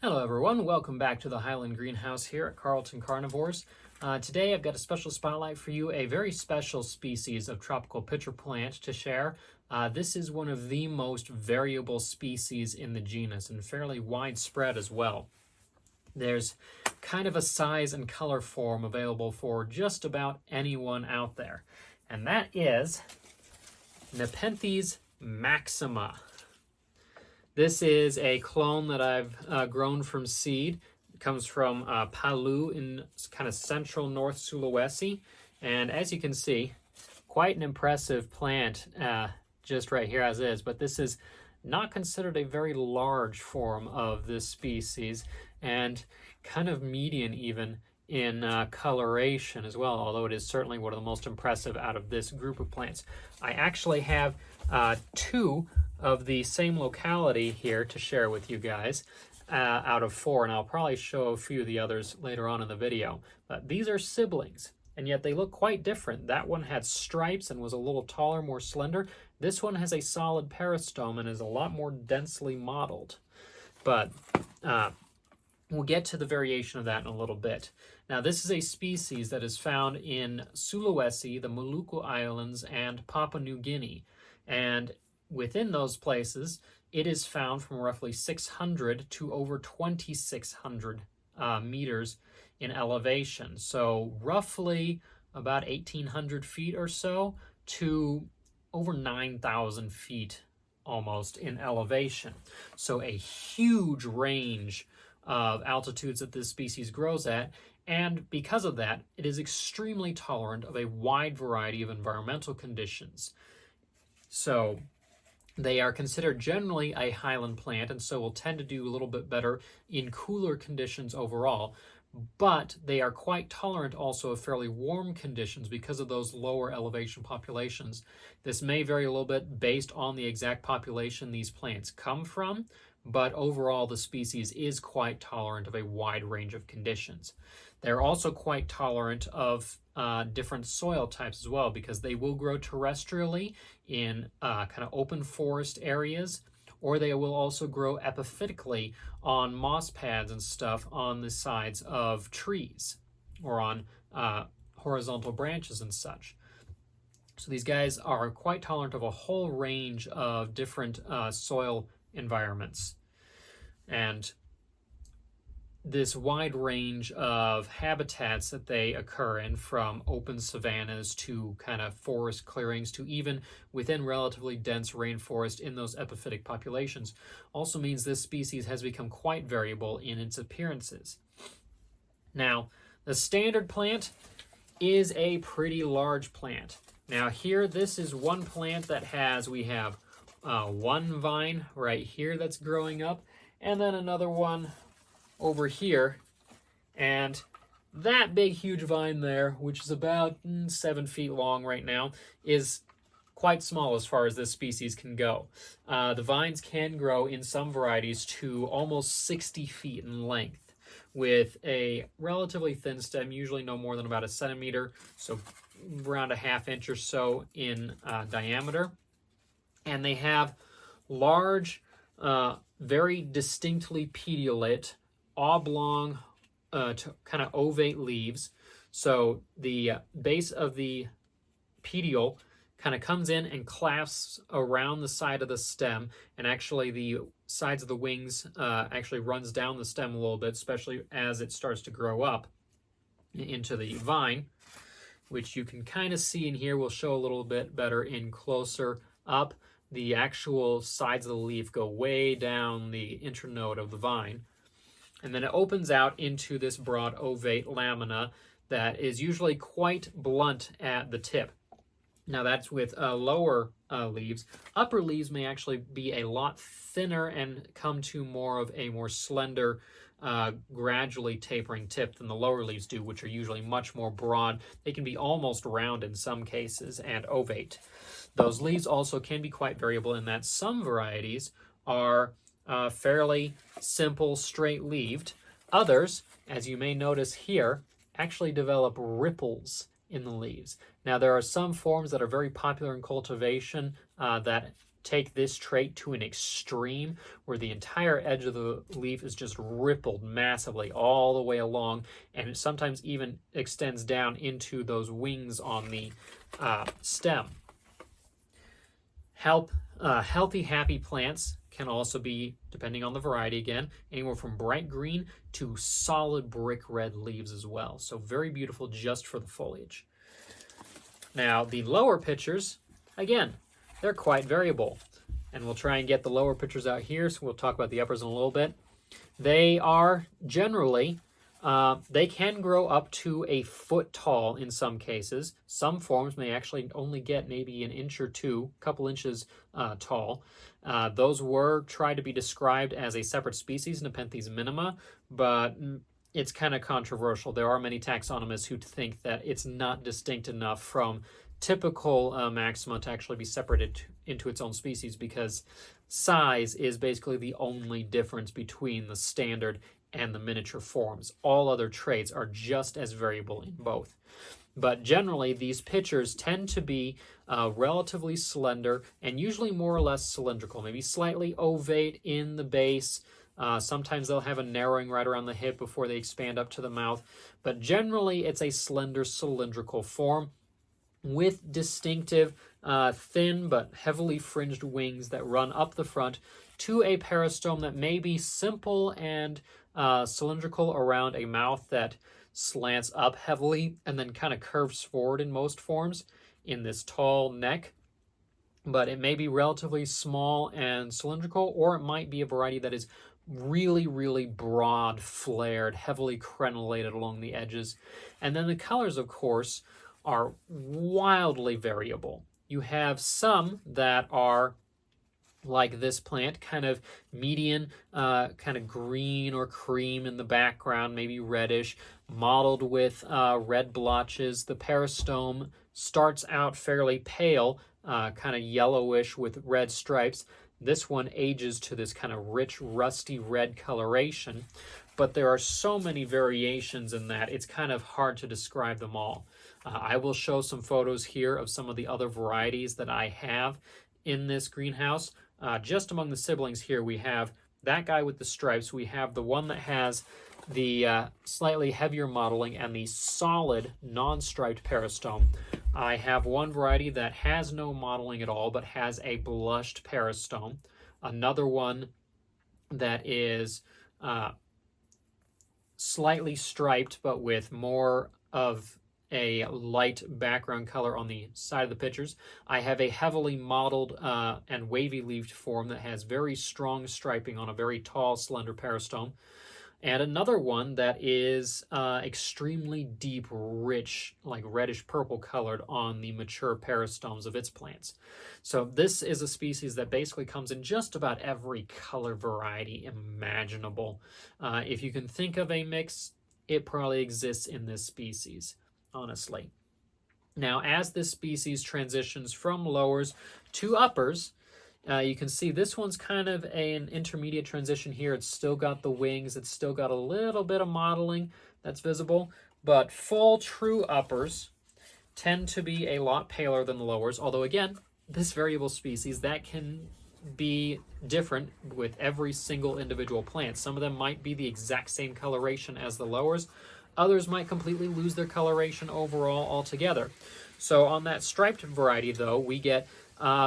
Hello everyone, welcome back to the Highland Greenhouse here at Carlton Carnivores. Today I've got a special spotlight for you, a very special species of tropical pitcher plant to share. This is one of the most variable species in the genus and fairly widespread as well. There's kind of a size and color form available for just about anyone out there, and that is Nepenthes maxima. This is a clone that I've grown from seed. It comes from Palu in kind of central North Sulawesi. And as you can see, quite an impressive plant just right here as is. But this is not considered a very large form of this species and kind of median even in coloration as well, although it is certainly one of the most impressive out of this group of plants. I actually have two of the same locality here to share with you guys out of four, and I'll probably show a few of the others later on in the video. But these are siblings, and yet they look quite different. That one had stripes and was a little taller, more slender. This one has a solid peristome and is a lot more densely mottled. But we'll get to the variation of that in a little bit. Now, this is a species that is found in Sulawesi, the Maluku Islands, and Papua New Guinea. And within those places, it is found from roughly 600 to over 2,600 meters in elevation. So roughly about 1,800 feet or so to over 9,000 feet almost in elevation. So a huge range of altitudes that this species grows at. And because of that, it is extremely tolerant of a wide variety of environmental conditions. So they are considered generally a highland plant, and so will tend to do a little bit better in cooler conditions overall. But they are quite tolerant also of fairly warm conditions because of those lower elevation populations. This may vary a little bit based on the exact population these plants come from, but overall the species is quite tolerant of a wide range of conditions. They're also quite tolerant of different soil types as well, because they will grow terrestrially in kind of open forest areas, or they will also grow epiphytically on moss pads and stuff on the sides of trees or on horizontal branches and such. So these guys are quite tolerant of a whole range of different soil environments. And this wide range of habitats that they occur in, from open savannas to kind of forest clearings to even within relatively dense rainforest in those epiphytic populations, also means this species has become quite variable in its appearances. Now, the standard plant is a pretty large plant. Now here, this is one plant that we have one vine right here that's growing up, and then another one over here, and that big huge vine there, which is about 7 feet long right now, is quite small as far as this species can go. The vines can grow in some varieties to almost 60 feet in length with a relatively thin stem, usually no more than about a centimeter, so around a ½ inch or so in diameter. And they have large, very distinctly petiolate, oblong to kind of ovate leaves. So the base of the petiole kind of comes in and clasps around the side of the stem, and actually the sides of the wings actually runs down the stem a little bit, especially as it starts to grow up into the vine, which you can kind of see in here. We'll show a little bit better in closer up. The actual sides of the leaf go way down the internode of the vine. And then it opens out into this broad ovate lamina that is usually quite blunt at the tip. Now that's with lower leaves. Upper leaves may actually be a lot thinner and come to more of a more slender, gradually tapering tip than the lower leaves do, which are usually much more broad. They can be almost round in some cases and ovate. Those leaves also can be quite variable in that some varieties are fairly simple, straight-leaved. Others, as you may notice here, actually develop ripples in the leaves. Now, there are some forms that are very popular in cultivation that take this trait to an extreme where the entire edge of the leaf is just rippled massively all the way along, and it sometimes even extends down into those wings on the stem. Healthy, happy plants can also be, depending on the variety again, anywhere from bright green to solid brick red leaves as well. So very beautiful just for the foliage. Now, the lower pictures, again, they're quite variable. And we'll try and get the lower pictures out here, so we'll talk about the uppers in a little bit. They are generally, they can grow up to a foot tall in some cases. Some forms may actually only get maybe an inch or two, a couple inches tall. Those were tried to be described as a separate species, Nepenthes minima, but it's kind of controversial. There are many taxonomists who think that it's not distinct enough from typical maxima to actually be separated into its own species, because size is basically the only difference between the standard and the miniature forms. All other traits are just as variable in both. But generally, these pitchers tend to be relatively slender and usually more or less cylindrical, maybe slightly ovate in the base. Sometimes they'll have a narrowing right around the hip before they expand up to the mouth. But generally, it's a slender cylindrical form with distinctive, thin but heavily fringed wings that run up the front to a peristome that may be simple and cylindrical around a mouth that slants up heavily and then kind of curves forward in most forms in this tall neck. But it may be relatively small and cylindrical, or it might be a variety that is really, really broad, flared, heavily crenellated along the edges. And then the colors, of course, are wildly variable. You have some that are like this plant, kind of median, kind of green or cream in the background, maybe reddish, mottled with red blotches. The peristome starts out fairly pale, kind of yellowish with red stripes. This one ages to this kind of rich, rusty red coloration, but there are so many variations in that it's kind of hard to describe them all. I will show some photos here of some of the other varieties that I have in this greenhouse. Just among the siblings here, we have that guy with the stripes. We have the one that has the slightly heavier mottling and the solid non-striped peristome. I have one variety that has no mottling at all, but has a blushed peristome. Another one that is slightly striped, but with more of a light background color on the side of the pitchers. I have a heavily mottled and wavy-leaved form that has very strong striping on a very tall, slender peristome. And another one that is extremely deep, rich, like reddish purple colored on the mature peristomes of its plants. So this is a species that basically comes in just about every color variety imaginable. If you can think of a mix, it probably exists in this species, honestly. Now, as this species transitions from lowers to uppers, you can see this one's kind of an intermediate transition here. It's still got the wings. It's still got a little bit of mottling that's visible. But full true uppers tend to be a lot paler than the lowers. Although, again, this variable species, that can be different with every single individual plant. Some of them might be the exact same coloration as the lowers. Others might completely lose their coloration overall altogether. So on that striped variety, though, we get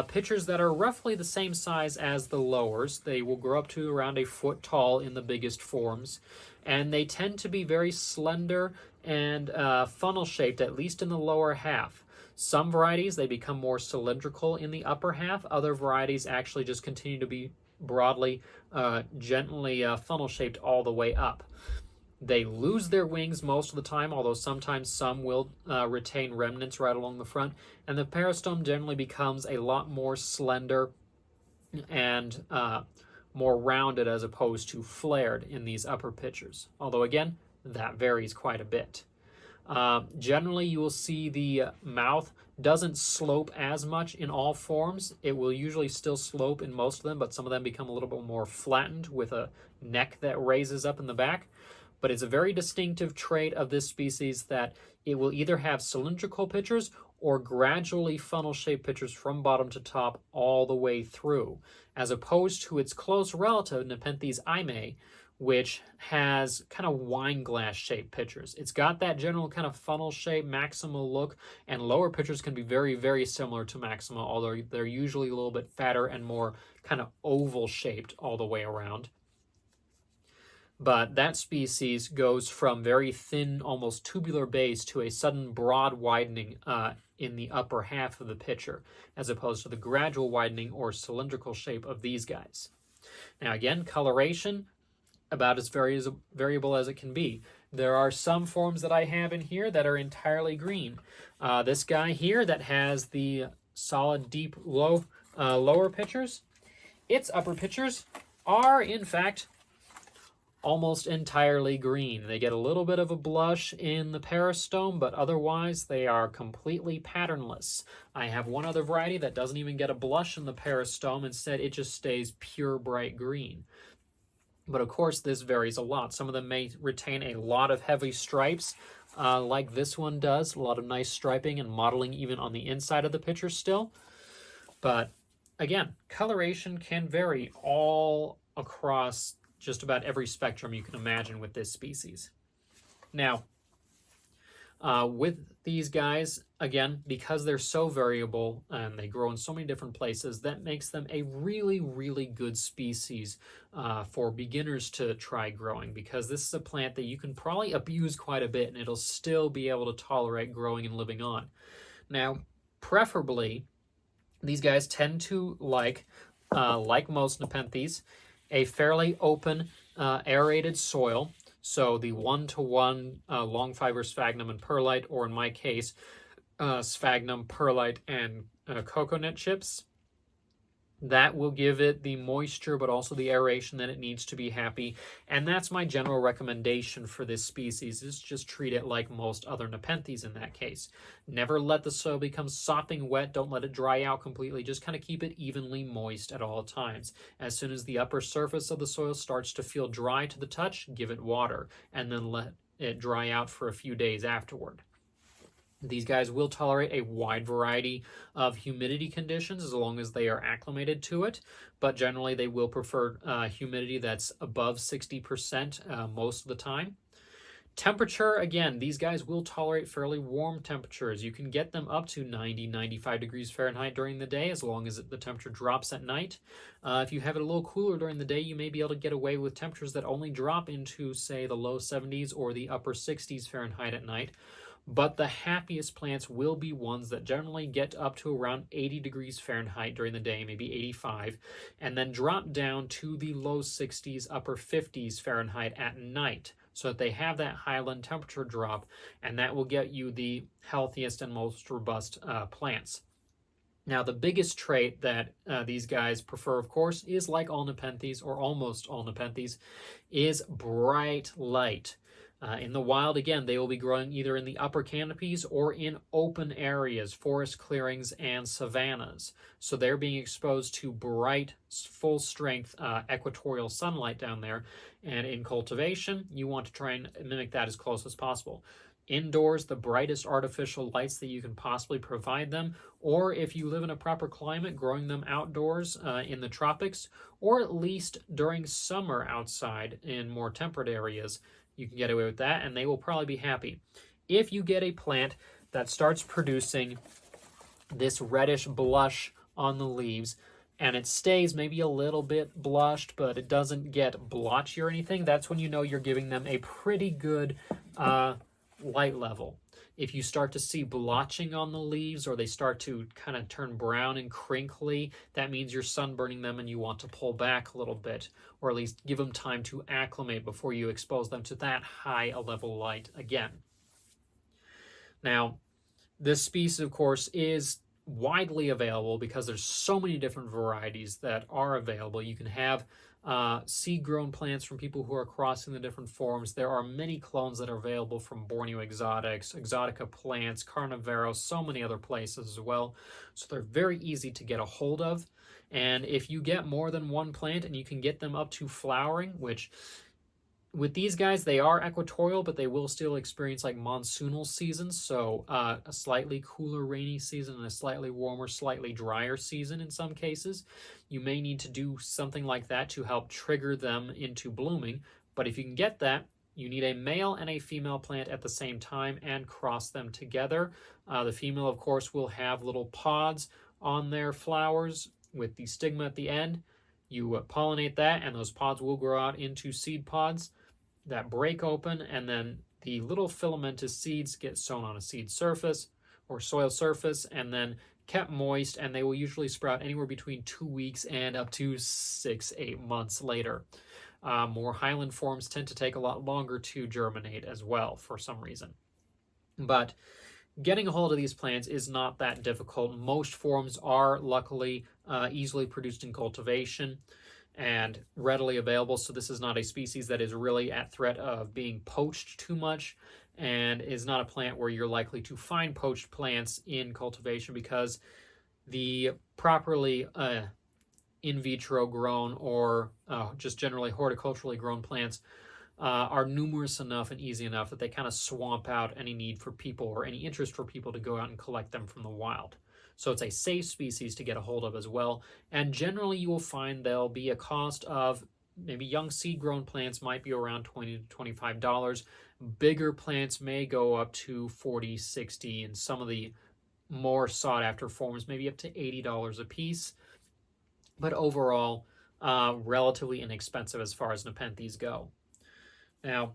pitchers that are roughly the same size as the lowers. They will grow up to around a foot tall in the biggest forms, and they tend to be very slender and funnel-shaped, at least in the lower half. Some varieties, they become more cylindrical in the upper half. Other varieties actually just continue to be broadly, gently funnel-shaped all the way up. They lose their wings most of the time, although sometimes some will retain remnants right along the front. And the peristome generally becomes a lot more slender and more rounded as opposed to flared in these upper pitchers. Although, again, that varies quite a bit. Generally, you will see the mouth doesn't slope as much in all forms. It will usually still slope in most of them, but some of them become a little bit more flattened with a neck that raises up in the back. but it's a very distinctive trait of this species that it will either have cylindrical pitchers or gradually funnel-shaped pitchers from bottom to top all the way through, as opposed to its close relative, Nepenthes imae, which has kind of wine glass shaped pitchers. It's got that general kind of funnel shape maxima look, and lower pitchers can be very, very similar to maxima, although they're usually a little bit fatter and more kind of oval shaped all the way around. But that species goes from very thin, almost tubular base to a sudden broad widening in the upper half of the pitcher, as opposed to the gradual widening or cylindrical shape of these guys. Now again, coloration, about as variable as it can be. There are some forms that I have in here that are entirely green. This guy here that has the solid, deep, lower pitchers, its upper pitchers are, in fact, almost entirely green. They get a little bit of a blush in the peristome, but otherwise they are completely patternless. I have one other variety that doesn't even get a blush in the peristome. Instead, it just stays pure bright green. But of course, this varies a lot. Some of them may retain a lot of heavy stripes, like this one does. A lot of nice striping and modeling even on the inside of the pitcher still. But again, coloration can vary all across just about every spectrum you can imagine with this species. Now, with these guys, again, because they're so variable and they grow in so many different places, that makes them a really, really good species for beginners to try growing, because this is a plant that you can probably abuse quite a bit and it'll still be able to tolerate growing and living on. Now, preferably, these guys tend to like most Nepenthes, a fairly open, aerated soil. So the 1-to-1 long fiber sphagnum and perlite, or in my case, sphagnum, perlite, and coconut chips. That will give it the moisture, but also the aeration that it needs to be happy. And that's my general recommendation for this species, is just treat it like most other Nepenthes in that case. Never let the soil become sopping wet. Don't let it dry out completely. Just kind of keep it evenly moist at all times. As soon as the upper surface of the soil starts to feel dry to the touch, give it water, and then let it dry out for a few days afterward. These guys will tolerate a wide variety of humidity conditions as long as they are acclimated to it, but generally they will prefer humidity that's above 60% most of the time. Temperature, again, these guys will tolerate fairly warm temperatures. You can get them up to 90, 95 degrees Fahrenheit during the day as long as the temperature drops at night. If you have it a little cooler during the day, you may be able to get away with temperatures that only drop into, say, the low 70s or the upper 60s Fahrenheit at night. But the happiest plants will be ones that generally get up to around 80 degrees Fahrenheit during the day, maybe 85, and then drop down to the low 60s, upper 50s Fahrenheit at night, so that they have that highland temperature drop, and that will get you the healthiest and most robust plants. Now, the biggest trait that these guys prefer, of course, is like all Nepenthes, or almost all Nepenthes, is bright light. In the wild, again, they will be growing either in the upper canopies or in open areas, forest clearings, and savannas. So they're being exposed to bright, full-strength equatorial sunlight down there. And in cultivation, you want to try and mimic that as close as possible. Indoors, the brightest artificial lights that you can possibly provide them, or if you live in a proper climate, growing them outdoors in the tropics, or at least during summer outside in more temperate areas. You can get away with that, and they will probably be happy. If you get a plant that starts producing this reddish blush on the leaves, and it stays maybe a little bit blushed, but it doesn't get blotchy or anything, that's when you know you're giving them a pretty good light level. If you start to see blotching on the leaves, or they start to kind of turn brown and crinkly, that means you're sunburning them and you want to pull back a little bit, or at least give them time to acclimate before you expose them to that high a level light again. Now, this species, of course, is widely available because there's so many different varieties that are available. You can have seed-grown plants from people who are crossing the different forms. There are many clones that are available from Borneo Exotics, Exotica Plants, Carnivero, so many other places as well. So they're very easy to get a hold of. And if you get more than one plant and you can get them up to flowering, which with these guys, they are equatorial, but they will still experience like monsoonal seasons. So a slightly cooler rainy season and a slightly warmer, slightly drier season in some cases. You may need to do something like that to help trigger them into blooming. But if you can get that, you need a male and a female plant at the same time and cross them together. The female, of course, will have little pods on their flowers with the stigma at the end. You pollinate that, and those pods will grow out into seed pods that break open, and then the little filamentous seeds get sown on a seed surface or soil surface and then kept moist, and they will usually sprout anywhere between 2 weeks and up to 6-8 months later. More highland forms tend to take a lot longer to germinate as well for some reason. But getting a hold of these plants is not that difficult. Most forms are luckily easily produced in cultivation and readily available, so this is not a species that is really at threat of being poached too much, and is not a plant where you're likely to find poached plants in cultivation, because the properly in vitro grown or just generally horticulturally grown plants are numerous enough and easy enough that they kind of swamp out any need for people or any interest for people to go out and collect them from the wild. So it's a safe species to get a hold of as well. And generally you will find there'll be a cost of maybe young seed-grown plants might be around $20 to $25. Bigger plants may go up to $40, $60, and some of the more sought-after forms maybe up to $80 a piece. But overall, relatively inexpensive as far as Nepenthes go. Now,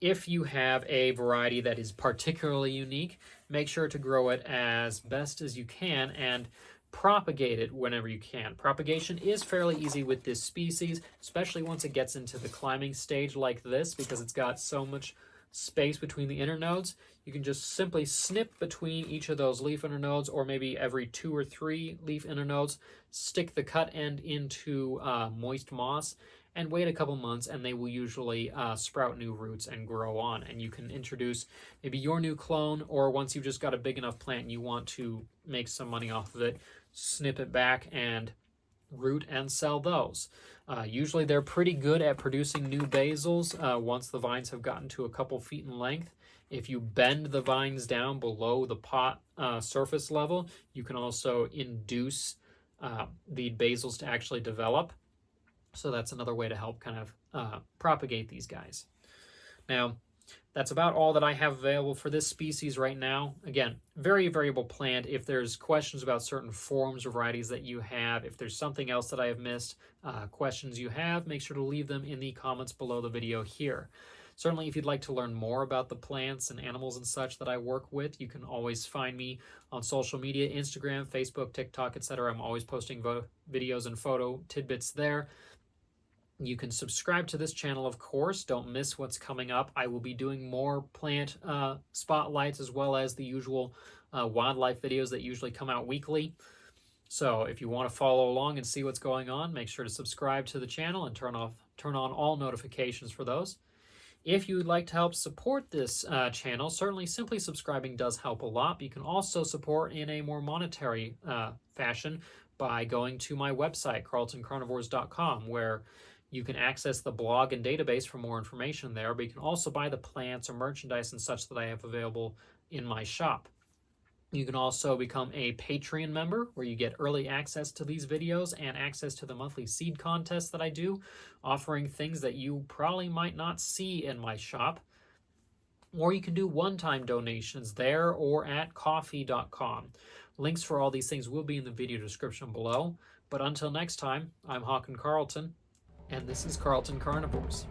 if you have a variety that is particularly unique, make sure to grow it as best as you can and propagate it whenever you can. Propagation is fairly easy with this species, especially once it gets into the climbing stage like this, because it's got so much space between the internodes. You can just simply snip between each of those leaf internodes, or maybe every 2 or 3 leaf internodes, stick the cut end into moist moss, and wait a couple months, and they will usually sprout new roots and grow on. And you can introduce maybe your new clone, or once you've just got a big enough plant and you want to make some money off of it, snip it back and root and sell those. Usually they're pretty good at producing new basils once the vines have gotten to a couple feet in length. If you bend the vines down below the pot surface level, you can also induce the basils to actually develop. So that's another way to help kind of propagate these guys. Now, that's about all that I have available for this species right now. Again, very variable plant. If there's questions about certain forms or varieties that you have, if there's something else that I have missed, questions you have, make sure to leave them in the comments below the video here. Certainly, if you'd like to learn more about the plants and animals and such that I work with, you can always find me on social media, Instagram, Facebook, TikTok, etc. I'm always posting videos and photo tidbits there. You can subscribe to this channel, of course. Don't miss what's coming up. I will be doing more plant spotlights, as well as the usual wildlife videos that usually come out weekly. So if you want to follow along and see what's going on, make sure to subscribe to the channel and turn on all notifications for those. If you would like to help support this channel, certainly simply subscribing does help a lot. But you can also support in a more monetary fashion by going to my website, carltoncarnivores.com, where you can access the blog and database for more information there, but you can also buy the plants or merchandise and such that I have available in my shop. You can also become a Patreon member, where you get early access to these videos and access to the monthly seed contest that I do, offering things that you probably might not see in my shop. Or you can do one-time donations there or at coffee.com. Links for all these things will be in the video description below. But until next time, I'm Hawken Carlton, and this is Carlton Carnivores.